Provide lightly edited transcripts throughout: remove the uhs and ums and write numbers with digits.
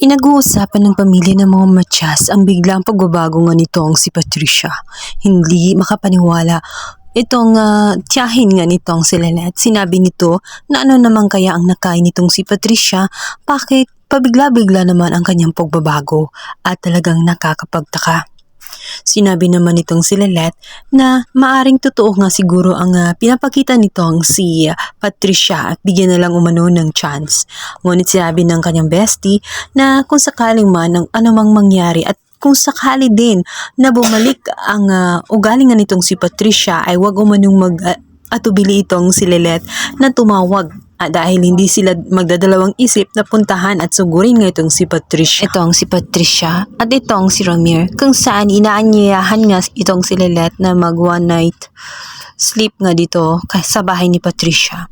Pinag-uusapan ng pamilya ng mga Matias ang biglang pagbabago nga nitong si Patricia. Hindi makapaniwala itong tiyahin nga nitong si Lynette. Sinabi nito na ano naman kaya ang nakain nitong si Patricia, bakit pabigla-bigla naman ang kanyang pagbabago at talagang nakakapagtaka. Sinabi naman nitong si Lynette na maaring totoo nga siguro ang pinapakita nitong si Patricia at bigyan na lang umano ng chance. Ngunit sinabi ng kanyang bestie na kung sakaling man ang anumang mangyari at kung sakali din na bumalik ang ugali nga nitong si Patricia ay wag umanong atubili itong si Lynette na tumawag dahil hindi sila magdadalawang isip na puntahan at sugurin nga itong si Patricia. Itong si Patricia at itong si Ramir kung saan inaanyayahan nga itong si Lynette na mag one night sleep nga dito sa bahay ni Patricia.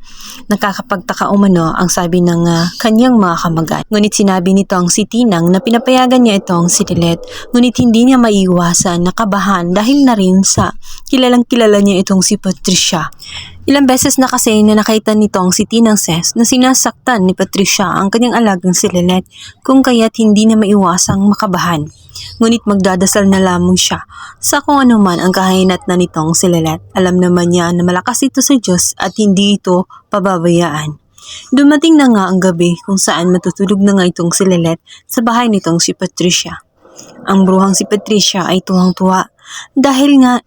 Nakakapagtaka umano ang sabi ng kanyang mga kamag-anak. Ngunit sinabi nitong si Tinang na pinapayagan niya itong si Lynette, ngunit hindi niya maiiwasan na kabahan dahil na rin sa kilalang kilala niya itong si Patricia. Ilang beses na kasi na nakita nitong si Tinang says na sinasaktan ni Patricia ang kanyang alagang si Lynette, kung kaya't hindi na maiwasang makabahan. Ngunit magdadasal na lamang siya sa kung ano man ang kahinat na nitong si Lynette. Alam naman niya na malakas ito sa Diyos at hindi ito pababayaan. Dumating na nga ang gabi kung saan matutulog na nga itong si Lynette sa bahay nitong si Patricia. Ang bruhang si Patricia ay tuwang-tuwa dahil nga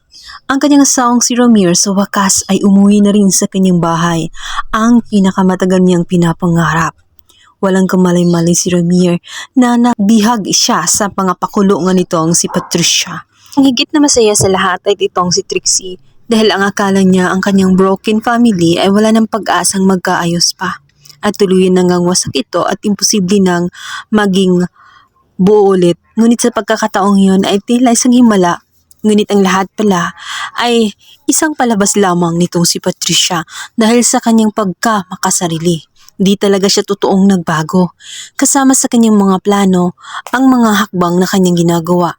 ang kanyang asawang si Ramir sa wakas ay umuwi na rin sa kanyang bahay, ang pinakamatagal niyang pinapangarap. Walang kamalay-malay si Ramir na nabihag siya sa pangapakulo nga nitong si Patricia. Ang higit na masaya sa lahat ay itong si Trixie dahil ang akala niya ang kanyang broken family ay wala ng pag-asang magkaayos pa. At tuluyan na ngang wasak ito at imposible nang maging buo ulit. Ngunit sa pagkakataong yun ay tila isang himala. Ngunit ang lahat pala ay isang palabas lamang nitong si Patricia dahil sa kanyang pagkamakasarili. Di talaga siya totoong nagbago. Kasama sa kanyang mga plano ang mga hakbang na kanyang ginagawa.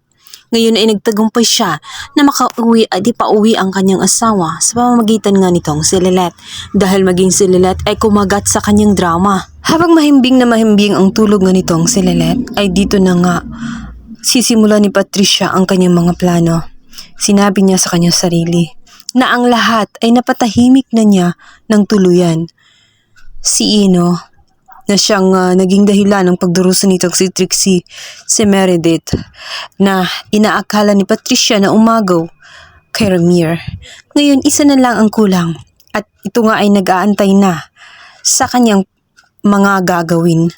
Ngayon ay nagtagumpay siya na makauwi at ipauwi ang kanyang asawa sa pamamagitan nga nitong si Lynette dahil maging si Lynette ay kumagat sa kanyang drama. Habang mahimbing na mahimbing ang tulog nga nitong si Lynette ay dito na nga sisimula ni Patricia ang kanyang mga plano. Sinabi niya sa kanyang sarili na ang lahat ay napatahimik na niya ng tuluyan. Si Ino na siyang naging dahilan ng pagdurusa nitong si Trixie, si Meredith na inaakala ni Patricia na umagaw kay Ramir. Ngayon isa na lang ang kulang at ito nga ay nag-aantay na sa kanyang mga gagawin.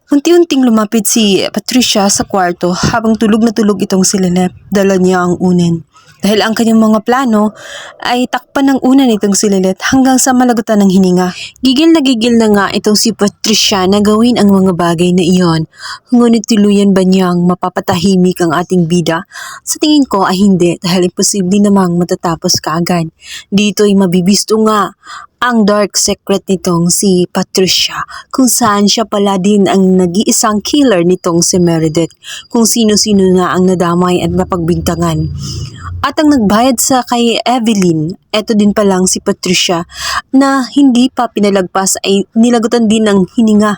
Unti-unting lumapit si Patricia sa kwarto habang tulog na tulog itong si Lynette. Dala niya ang unan. Dahil ang kanyang mga plano ay takpan ng unan itong si Lynette hanggang sa malagutan ng hininga. Gigil na nga itong si Patricia na gawin ang mga bagay na iyon. Ngunit tuluyan ba niyang mapapatahimik ang ating bida? Sa tingin ko ay hindi dahil imposible namang matatapos kaagad. Dito ay mabibisto nga ang dark secret nitong si Patricia kung saan siya pala din ang nag-iisang killer nitong si Meredith, kung sino-sino na ang nadamay at napagbintangan. At ang nagbayad sa kay Evelyn, eto din palang si Patricia na hindi pa pinalagpas ay nilagutan din ng hininga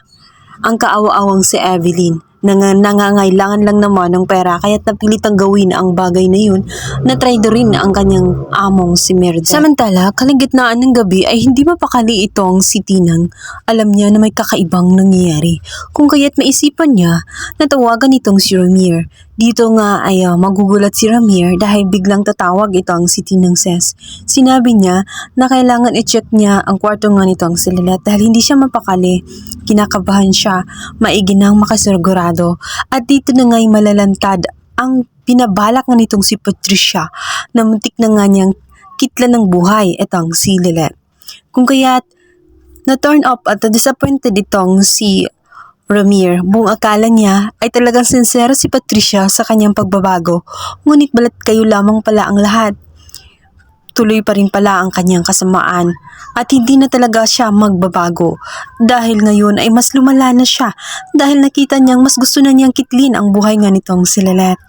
ang kaawa-awang si Evelyn. Nangangailangan lang naman ng pera kaya't napilitang gawin ang bagay na yun na traitor rin ang kanyang among si Meredith. Samantala, kalagitnaan ng gabi ay hindi mapakali itong si Tinang. Alam niya na may kakaibang nangyayari, kung kaya't maisipan niya na tawagan itong si Ramir. Dito nga ay magugulat si Ramir dahil biglang tatawag itong si Tinang says. Sinabi niya na kailangan i-check niya ang kwarto nga nitong si Lynette dahil hindi siya mapakali. Kinakabahan siya, maigi nang makasigurado. At dito na nga'y malalantad ang pinabalak nga nitong si Patricia na muntik na nga niyang kitlan ng buhay itong si Lynette. Kung kaya't na-turn up at disappointed itong si Ramir, buong akala niya ay talagang sincero si Patricia sa kanyang pagbabago, ngunit balat kayo lamang pala ang lahat. Tuloy pa rin pala ang kanyang kasamaan at hindi na talaga siya magbabago dahil ngayon ay mas lumala na siya dahil nakita niyang mas gusto na niyang kitlin ang buhay nga nitong si Lynette.